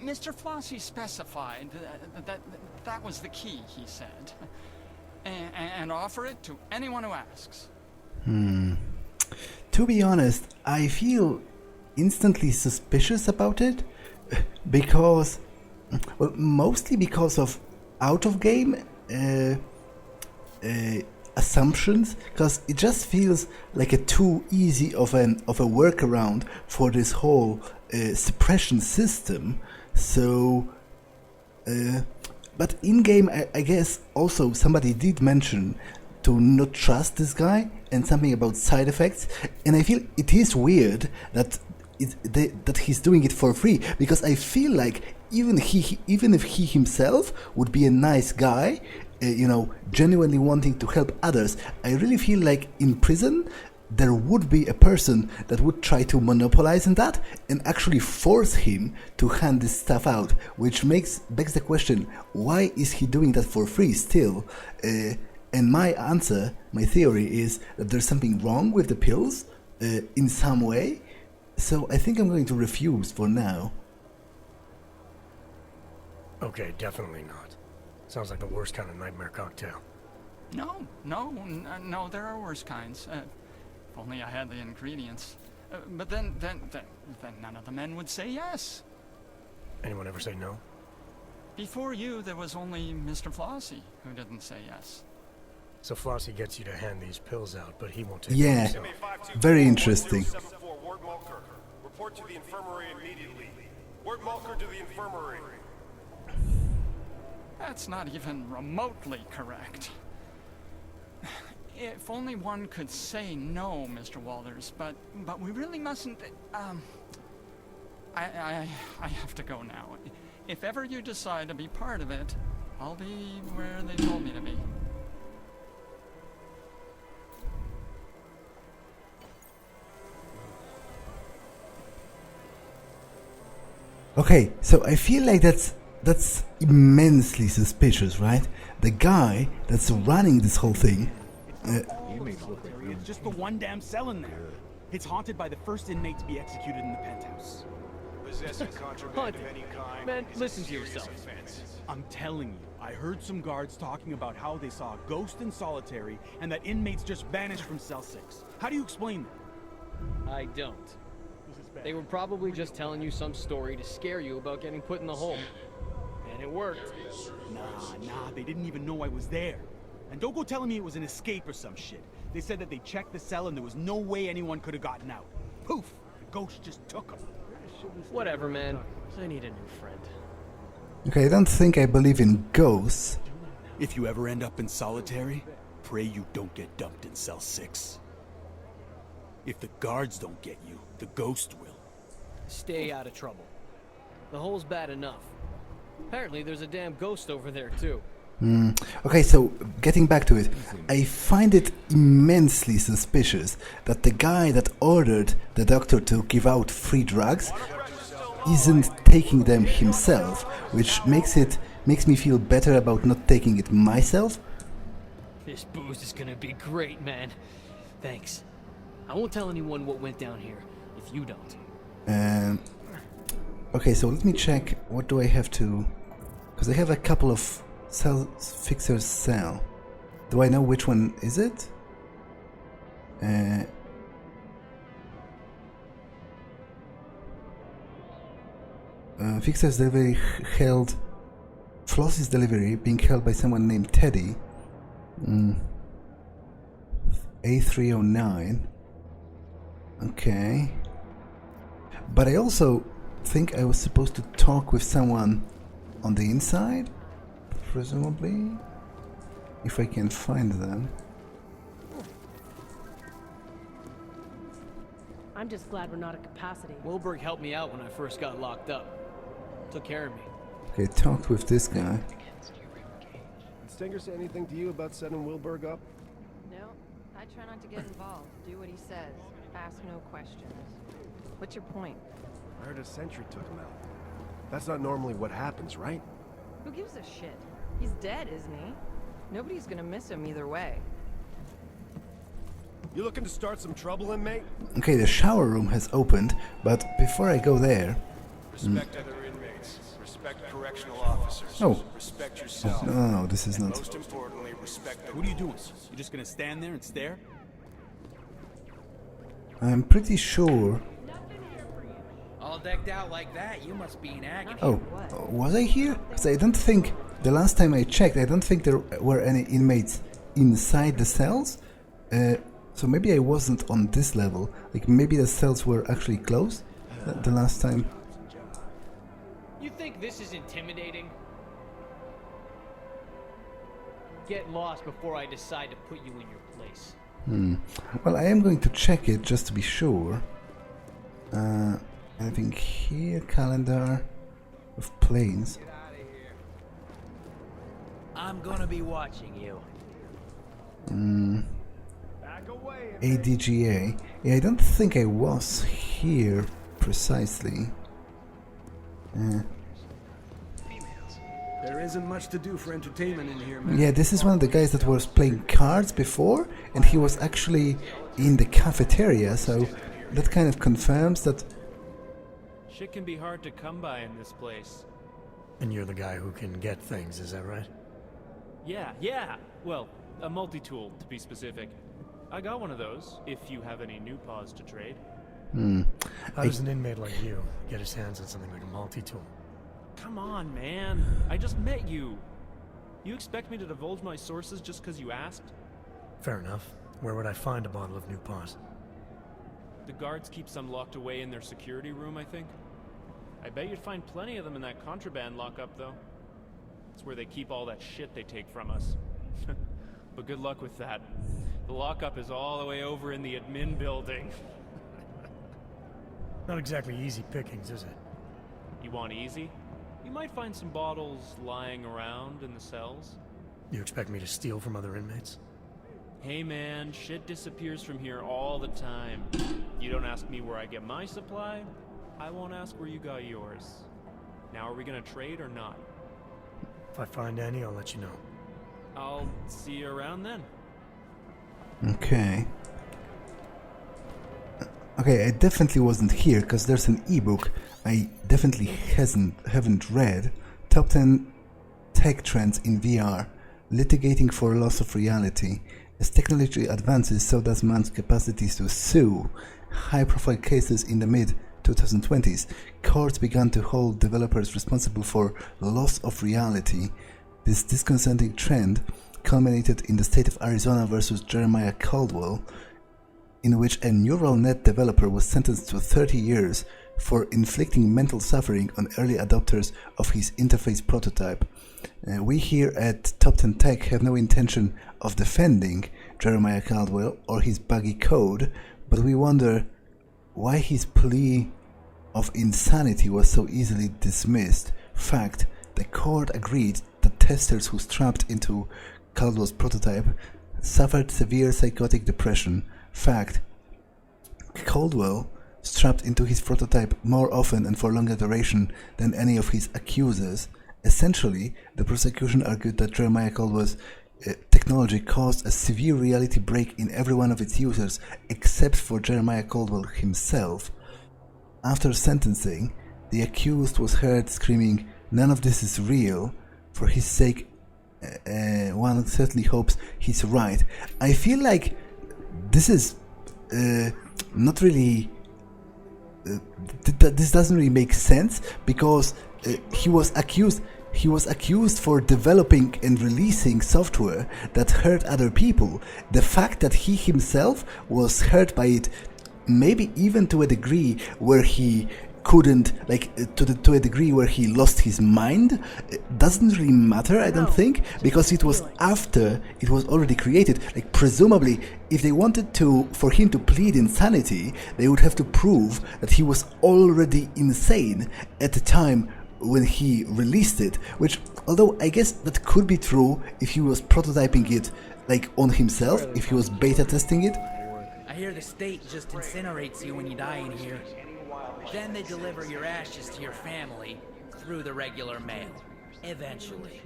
Mr. Flossy specified that was the key, he said. And offer it to anyone who asks. To be honest, I feel instantly suspicious about it because, well, mostly because of out-of-game assumptions, because it just feels like a too easy of a workaround for this whole suppression system So, but in-game, I guess also somebody did mention to not trust this guy and something about side effects, and I feel it is weird that that he's doing it for free, because I feel like even if he himself would be a nice guy, you know, genuinely wanting to help others, I really feel like in prison there would be a person that would try to monopolize on that and actually force him to hand this stuff out, which begs the question, why is he doing that for free still? And my answer, my theory is that there's something wrong with the pills in some way, so I think I'm going to refuse for now. Okay, definitely not. Sounds like the worst kind of nightmare cocktail. No, there are worse kinds. If only I had the ingredients. But then none of the men would say yes. Anyone ever say no? Before you, there was only Mr. Flossy who didn't say yes. So Flossy gets you to hand these pills out, but he won't take Yeah, them. very interesting. Report to the infirmary immediately. Word Mulker to the infirmary. That's not even remotely correct. If only one could say no, Mr. Walters, but we really mustn't. I have to go now. If ever you decide to be part of it, I'll be where they told me to be. Okay, so I feel like that's immensely suspicious, right? The guy that's running this whole thing. It's just the one damn cell in there. It's haunted by the first inmate to be executed in the penthouse. Possessing contraband of any kind. Man, listen to yourself. I'm telling you, I heard some guards talking about how they saw a ghost in solitary and that inmates just vanished from cell 6. How do you explain that? I don't. They were probably just telling you some story to scare you about getting put in the hole. And it worked. Nah, they didn't even know I was there. And don't go telling me it was an escape or some shit. They said that they checked the cell and there was no way anyone could have gotten out. Poof! The ghost just took them. Whatever, man. I need a new friend. Okay, I don't think I believe in ghosts. If you ever end up in solitary, pray you don't get dumped in cell 6. If the guards don't get you, the ghost will. Stay out of trouble. The hole's bad enough. Apparently there's a damn ghost over there too. Okay, so getting back to it, I find it immensely suspicious that the guy that ordered the doctor to give out free drugs isn't taking them himself, which makes me feel better about not taking it myself. This booze is gonna be great, man. Thanks. I won't tell anyone what went down here if you don't. Okay, so let me check. What do I have to? Because I have a couple of fixer's cell. Do I know which one is it? Fixer's delivery held. Flossy's delivery being held by someone named Teddy. A309. Okay. But I also think I was supposed to talk with someone on the inside, presumably, if I can find them. I'm just glad we're not at capacity. Wilberg helped me out when I first got locked up. Took care of me. Okay, talked with this guy. Did Stenger say anything to you about setting Wilberg up? No, I try not to get involved. Do what he says. Ask no questions. What's your point? I heard a sentry took him out. That's not normally what happens, right? Who gives a shit? He's dead, isn't he? Nobody's gonna miss him either way. You looking to start some trouble, inmate? Okay, the shower room has opened, but before I go there... Respect other inmates. Respect correctional officers. Oh. Respect yourself. No, this is and not... most importantly, respect the What are you doing? You just gonna stand there and stare? I'm pretty sure... All decked out like that, you must be in agony. Oh, was I here? Because I don't think... The last time I checked, I don't think there were any inmates inside the cells. So maybe I wasn't on this level. Like, maybe the cells were actually closed the last time. You think this is intimidating? Get lost before I decide to put you in your place. Well, I am going to check it just to be sure. Anything here? Calendar of planes. I'm gonna be watching you. ADGA. Yeah, I don't think I was here precisely. There isn't much to do for entertainment in here, man. Yeah, this is one of the guys that was playing cards before, and he was actually in the cafeteria, so that kind of confirms that. Shit can be hard to come by in this place. And you're the guy who can get things, is that right? Yeah. Well, a multi-tool, to be specific. I got one of those, if you have any new paws to trade. How does an inmate like you get his hands on something like a multi-tool? Come on, man. I just met you. You expect me to divulge my sources just because you asked? Fair enough. Where would I find a bottle of new paws? The guards keep some locked away in their security room, I think. I bet you'd find plenty of them in that contraband lockup, though. It's where they keep all that shit they take from us. But good luck with that. The lockup is all the way over in the admin building. Not exactly easy pickings, is it? You want easy? You might find some bottles lying around in the cells. You expect me to steal from other inmates? Hey man, shit disappears from here all the time. You don't ask me where I get my supply, I won't ask where you got yours. Now are we gonna trade or not? If I find any, I'll let you know. I'll see you around then. Okay. Okay, I definitely wasn't here because there's an ebook I definitely haven't read. Top 10 Tech Trends in VR. Litigating for loss of reality. As technology advances, so does man's capacities to sue. High-profile cases in the mid-2020s. Courts began to hold developers responsible for loss of reality. This disconcerting trend culminated in the state of Arizona versus Jeremiah Caldwell, in which a neural net developer was sentenced to 30 years for inflicting mental suffering on early adopters of his interface prototype. We here at Top 10 Tech have no intention of defending Jeremiah Caldwell or his buggy code, but we wonder why his plea of insanity was so easily dismissed. Fact, the court agreed that testers who strapped into Caldwell's prototype suffered severe psychotic depression. Fact, Caldwell strapped into his prototype more often and for longer duration than any of his accusers. Essentially, the prosecution argued that Jeremiah Caldwell's technology caused a severe reality break in every one of its users except for Jeremiah Caldwell himself. After sentencing, the accused was heard screaming, "None of this is real. For his sake, one certainly hopes he's right." I feel like this is not really... this doesn't really make sense, because he was accused for developing and releasing software that hurt other people. The fact that he himself was hurt by it, maybe even to a degree where he couldn't, like, to a degree where he lost his mind, doesn't really matter, I don't think, because it was after it was already created. Like, presumably, if they wanted for him to plead insanity, they would have to prove that he was already insane at the time when he released it, which, although I guess that could be true if he was prototyping it, like, on himself, if he was beta testing it. I hear the state just incinerates you when you die in here. Then they deliver your ashes to your family through the regular mail. Eventually.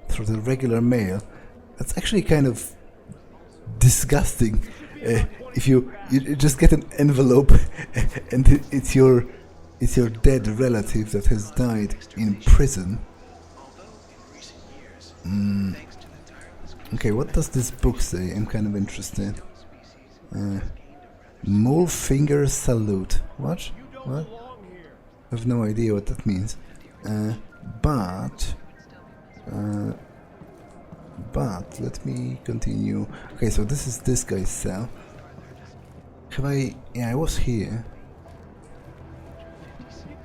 Through the regular mail? That's actually kind of disgusting. If you just get an envelope and it's your dead relative that has died in prison. Okay, what does this book say? I'm kind of interested. Mole finger salute. What? I have no idea what that means. But let me continue. Okay, so this is this guy's cell. Have I... Yeah, I was here.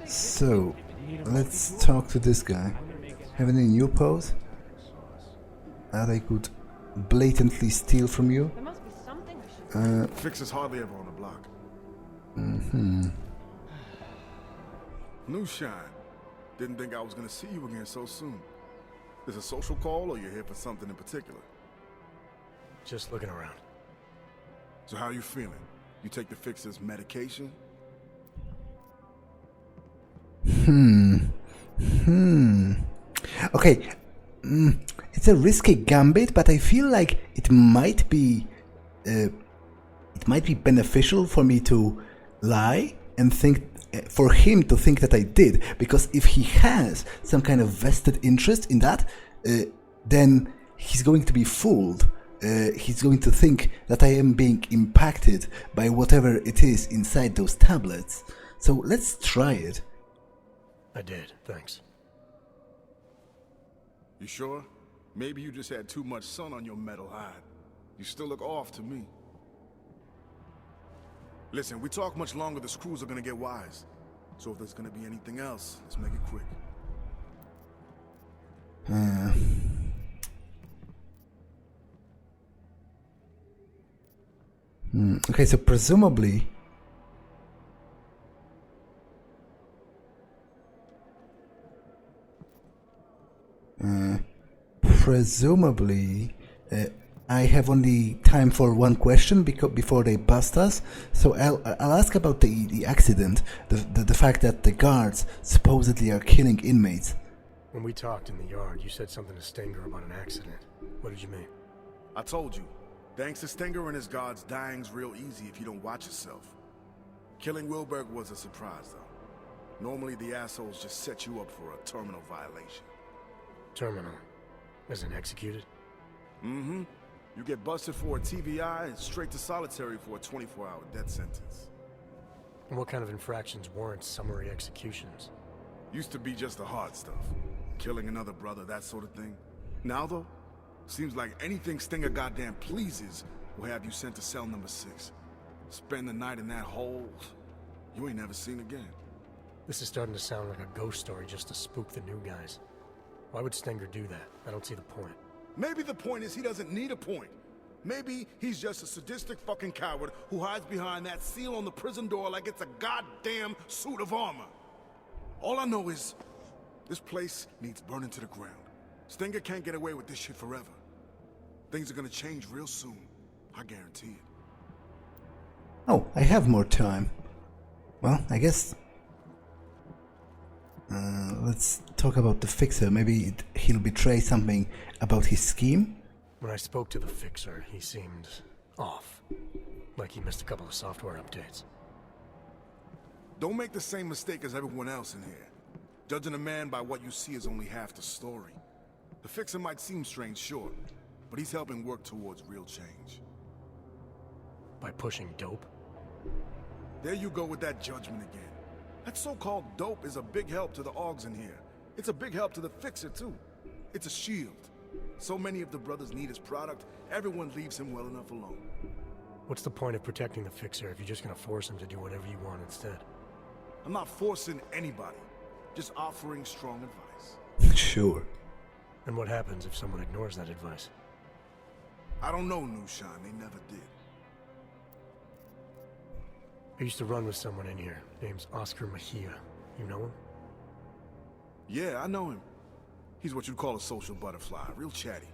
So, let's talk to this guy. Have any new pose that I could blatantly steal from you? There must be something I should Fixer's hardly ever on the block. New shine. Didn't think I was gonna see you again so soon. Is a social call or you're here for something in particular? Just looking around. So how you feeling? You take the Fixer's medication? Okay, it's a risky gambit, but I feel like it might be beneficial for me to lie and think, for him to think that I did, because if he has some kind of vested interest in that, then he's going to be fooled. He's going to think that I am being impacted by whatever it is inside those tablets. So let's try it. I did, thanks. You sure? Maybe you just had too much sun on your metal hide. You still look off to me. Listen, we talk much longer, the screws are gonna get wise. So if there's gonna be anything else, let's make it quick. Okay, so presumably I have only time for one question before they bust us. So I'll ask about the accident, the fact that the guards supposedly are killing inmates. When we talked in the yard, you said something to Stenger about an accident. What did you mean? I told you, thanks to Stenger and his guards, dying's real easy if you don't watch yourself. Killing Wilberg was a surprise, though. Normally the assholes just set you up for a terminal violation. Terminal? As in executed? Mm-hmm. You get busted for a TVI and straight to solitary for a 24-hour death sentence. And what kind of infractions warrant summary executions? Used to be just the hard stuff. Killing another brother, that sort of thing. Now, though, seems like anything Stenger goddamn pleases will have you sent to cell number 6. Spend the night in that hole you ain't never seen again. This is starting to sound like a ghost story just to spook the new guys. Why would Stenger do that? I don't see the point. Maybe the point is he doesn't need a point. Maybe he's just a sadistic fucking coward who hides behind that seal on the prison door like it's a goddamn suit of armor. All I know is this place needs burning to the ground. Stenger can't get away with this shit forever. Things are gonna change real soon. I guarantee it. Oh, I have more time. Well, I guess let's talk about the Fixer. Maybe he'll betray something about his scheme? When I spoke to the Fixer, he seemed off. Like he missed a couple of software updates. Don't make the same mistake as everyone else in here. Judging a man by what you see is only half the story. The Fixer might seem strange, sure, but he's helping work towards real change. By pushing dope? There you go with that judgment again. That so-called dope is a big help to the augs in here. It's a big help to the Fixer, too. It's a shield. So many of the brothers need his product, everyone leaves him well enough alone. What's the point of protecting the Fixer if you're just gonna force him to do whatever you want instead? I'm not forcing anybody, just offering strong advice. Sure. And what happens if someone ignores that advice? I don't know, Nushan. They never did. I used to run with someone in here. Name's Oscar Mejia. You know him? Yeah, I know him. He's what you'd call a social butterfly, real chatty.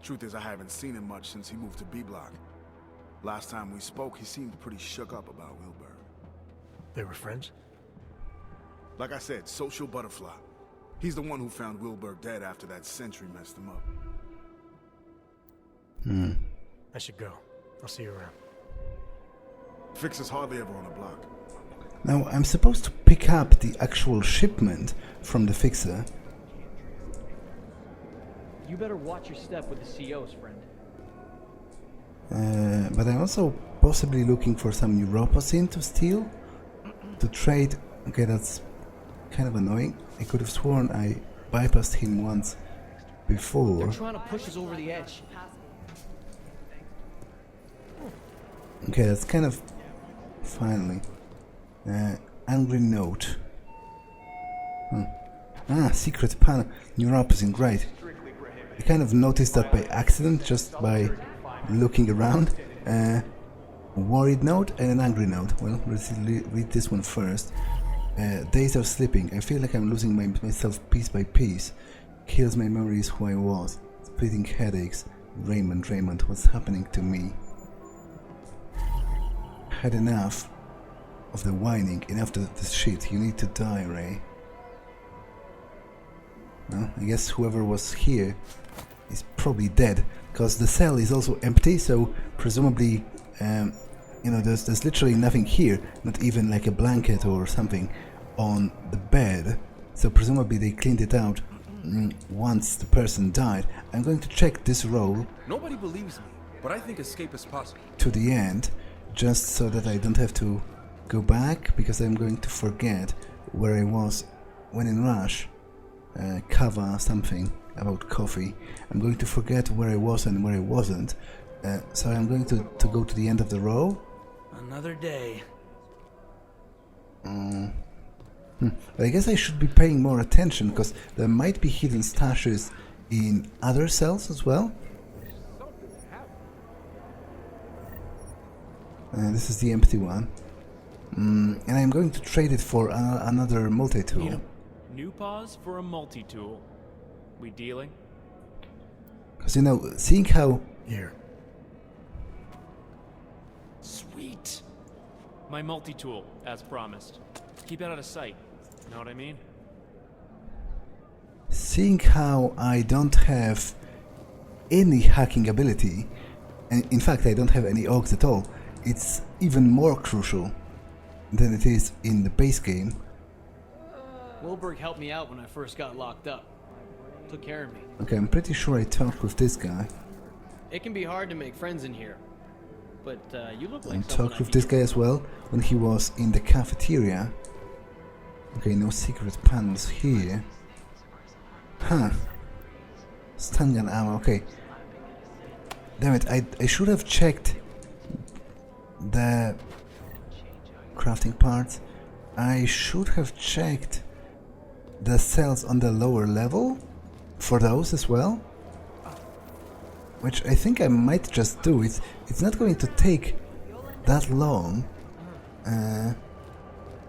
Truth is, I haven't seen him much since he moved to B-Block. Last time we spoke, he seemed pretty shook up about Wilbur. They were friends? Like I said, social butterfly. He's the one who found Wilbur dead after that sentry messed him up. I should go. I'll see you around. Fixer's hardly ever on the block. Now, I'm supposed to pick up the actual shipment from the Fixer. You better watch your step with the COs, friend. But I'm also possibly looking for some neuropocin to steal, to trade. Okay, that's kind of annoying. I could have sworn I bypassed him once before. They're trying to push us over the edge. Okay, that's kind of... Finally. Angry note. Ah, secret panel. Neuropathy, great. I kind of noticed that by accident, just by looking around. Worried note and an angry note. Well, let's read this one first. Days are slipping. I feel like I'm losing myself piece by piece. Kills my memories who I was. Splitting headaches. Raymond, what's happening to me? Had enough of the whining, enough of this shit. You need to die, Ray. Well, I guess whoever was here is probably dead, because the cell is also empty, so presumably, you know, there's literally nothing here, not even like a blanket or something on the bed, so presumably they cleaned it out once the person died. I'm going to check this roll. Nobody believes me, but I think escape is possible. To the end, just so that I don't have to go back, because I'm going to forget where I was when in rush. Cover something about coffee. I'm going to forget where I was and where I wasn't. So I'm going to go to the end of the row. Another day. I guess I should be paying more attention, because there might be hidden stashes in other cells as well. This is the empty one. And I'm going to trade it for another multi-tool. New pause for a multi-tool. We dealing? Because, you know, seeing how... Here. Sweet! My multi-tool, as promised. Keep it out of sight. Know what I mean? Seeing how I don't have any hacking ability, and in fact I don't have any augs at all, it's even more crucial than it is in the base game. Wilberg helped me out when I first got locked up. Took care of me. Okay, I'm pretty sure I talked with this guy. It can be hard to make friends in here. But you look like I talked with this guy as well when he was in the cafeteria. Okay, no secret panels here. Huh. Stun gun ammo, okay. Damn it, I should have checked the crafting parts. I should have checked the cells on the lower level for those as well, which I think I might just do. It's not going to take that long,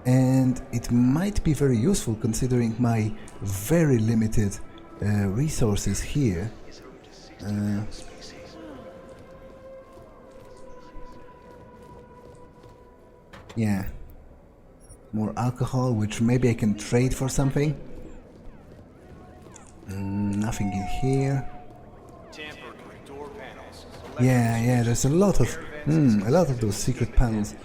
and it might be very useful considering my very limited resources here. Yeah. More alcohol, which maybe I can trade for something. Nothing in here. Yeah, there's a lot of those secret panels.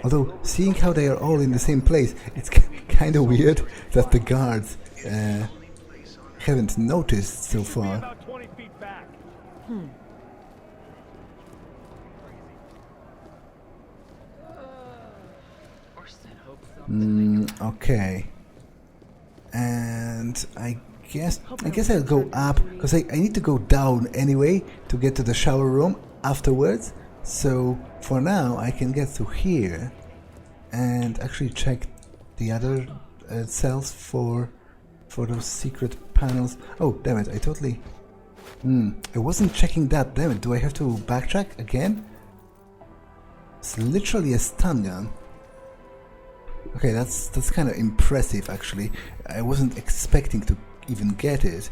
Although, seeing how they are all in the same place, it's kind of weird that the guards haven't noticed so far. Okay. And I guess I'll go up, because I need to go down anyway to get to the shower room afterwards. So for now I can get through here and actually check the other cells for those secret panels. Oh damn it, I totally I wasn't checking that. Damn it, do I have to backtrack again? It's literally a stun gun. Okay, that's kind of impressive actually. I wasn't expecting to even get it,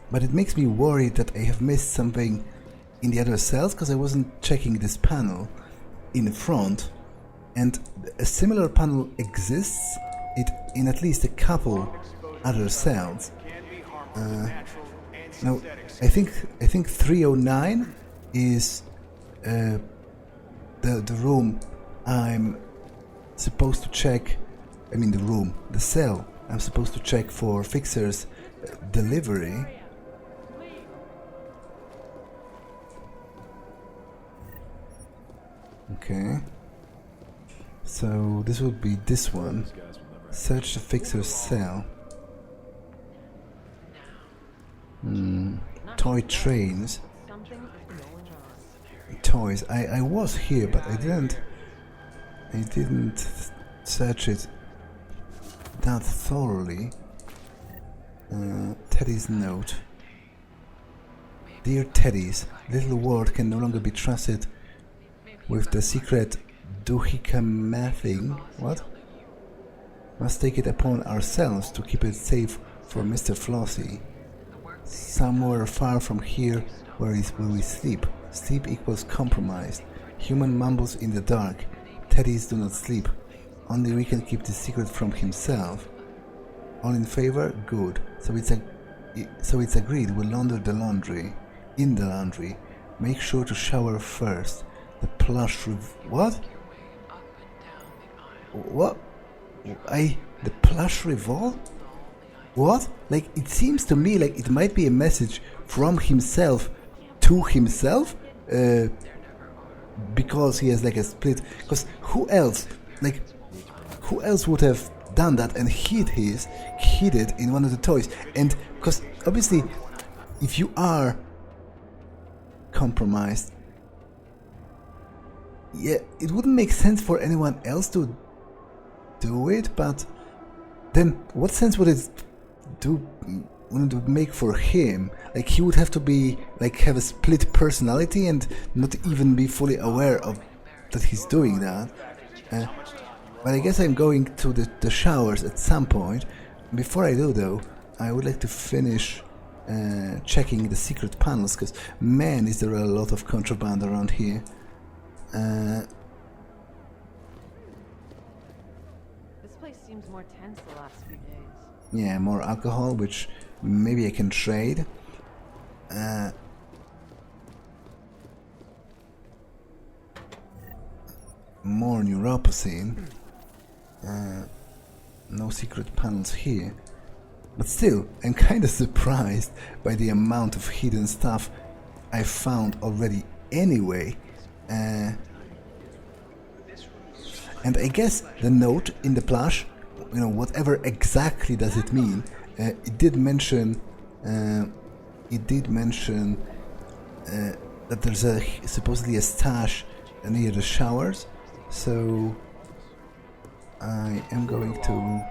but it makes me worried that I have missed something in the other cells, because I wasn't checking this panel in the front, and a similar panel exists in at least a couple other cells. Now I think 309 is the room I'm supposed to check. I mean the cell I'm supposed to check for Fixer's delivery. Okay. So this would be this one. Search the Fixer's cell. Toy trains. Toys. I was here, but I didn't search it that thoroughly. Teddy's note. Dear Teddy's, little ward can no longer be trusted with the secret duhikamathing. What? Must take it upon ourselves to keep it safe for Mr. Flossy. Somewhere far from here where we sleep. Sleep equals compromised. Human mumbles in the dark. Teddies do not sleep. Only we can keep the secret from himself. All in favor? Good. So it's agreed we'll launder the laundry. In the laundry. Make sure to shower first. The plush what? What? The plush revolt? What? Like, it seems to me like it might be a message from himself to himself, because he has like a split. Because who else would have done that and hid it in one of the toys? And because obviously, if you are compromised, yeah, it wouldn't make sense for anyone else to do it. But then, what sense would it make for him? Like, he would have to be like have a split personality and not even be fully aware of that he's doing that. But I guess I'm going to the showers at some point. Before I do though, I would like to finish checking the secret panels, because man, is there a lot of contraband around here. This place seems more tense the last few days. Yeah, more alcohol, which maybe I can trade. More neuropocene. No secret panels here. But still, I'm kinda surprised by the amount of hidden stuff I found already anyway. And I guess the note in the plush, you know, whatever exactly does it mean, it did mention that there's supposedly a stash near the showers, so I am going to...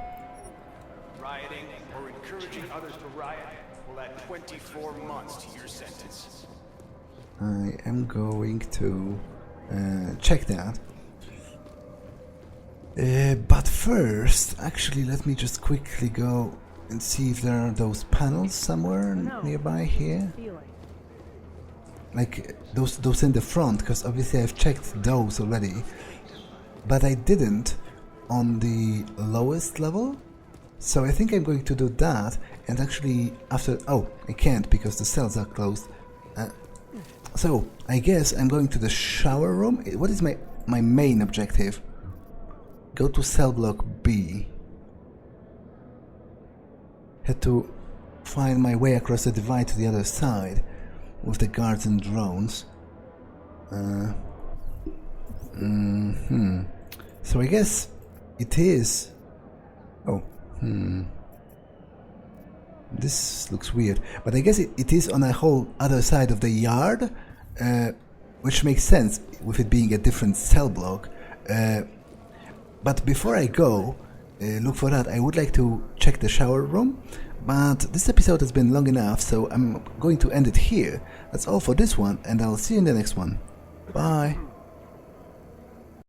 Rioting or encouraging others to riot will add 24 months to your sentence. I am going to check that. But first, actually, let me just quickly go and see if there are those panels somewhere nearby here. Like those in the front, because obviously I've checked those already, but I didn't on the lowest level. So I think I'm going to do that, and actually after... Oh, I can't because the cells are closed. So I guess I'm going to the shower room. What is my main objective? Go to cell block B. Had to find my way across the divide to the other side with the guards and drones. So I guess it is... Oh, This looks weird, but I guess it is on a whole other side of the yard, which makes sense with it being a different cell block. But before I go look for that, I would like to check the shower room. But this episode has been long enough, so I'm going to end it here. That's all for this one, and I'll see you in the next one. Bye!